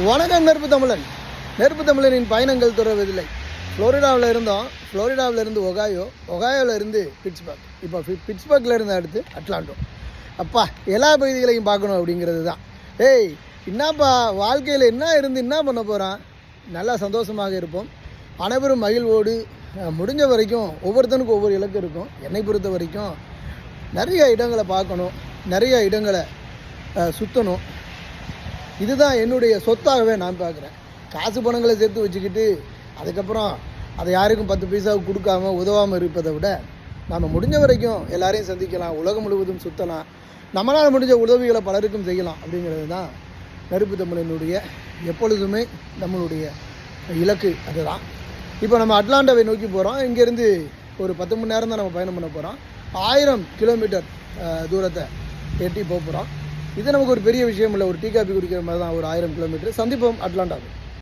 வணக்கம் நெருப்பு தமிழனின் பயணங்கள் தொடர்வதில்லை. ஃப்ளோரிடாவில் இருந்தோம். ஃப்ளோரிடாவிலேருந்து ஒகாயோவில் இருந்து பிட்ஸ்பர்க், இப்போ பிட்ஸ்பர்க்கில் இருந்து அடுத்து அட்லாண்டோ. அப்பா எல்லா பகுதிகளையும் பார்க்கணும் அப்படிங்கிறது தான். என்னப்பா வாழ்க்கையில் என்ன பண்ண போகிறான்? நல்லா சந்தோஷமாக இருப்போம். அனைவரும் மகிழ்வோடு முடிஞ்ச வரைக்கும் ஒவ்வொருத்தனுக்கும் ஒவ்வொரு இலக்கு இருக்கும். என்னை பொறுத்த வரைக்கும் நிறைய இடங்களை பார்க்கணும், நிறைய இடங்களை சுற்றணும். இதுதான் என்னுடைய சொத்தாகவே நான் பார்க்குறேன். காசு பணங்களை சேர்த்து வச்சுக்கிட்டு அதுக்கப்புறம் அதை யாருக்கும் 10 பைசாவுக்கு கொடுக்காம உதவாமல் இருப்பதை விட நம்ம முடிஞ்ச வரைக்கும் எல்லாரையும் சந்திக்கலாம், உலகம் முழுவதும் சுற்றலாம், நம்மளால் முடிஞ்ச உதவிகளை பலருக்கும் செய்யலாம் அப்படிங்கிறது தான் நெருப்பு தமிழனுடைய எப்பொழுதுமே நம்மளுடைய இலக்கு. அதுதான். இப்போ நம்ம அட்லாண்டாவை நோக்கி போகிறோம். இங்கேருந்து ஒரு 10 மணி நேரம் தான் நம்ம பயணம் பண்ண போகிறோம். 1000 கிலோமீட்டர் தூரத்தை எட்டி போகிறோம். இது நமக்கு ஒரு பெரிய விஷயம் இல்லை. ஒரு டீ காப்பி குடிக்கிற மாதிரி தான். ஒரு 1000 கிலோமீட்டர். சந்திப்போம் அட்லாண்டாவில்.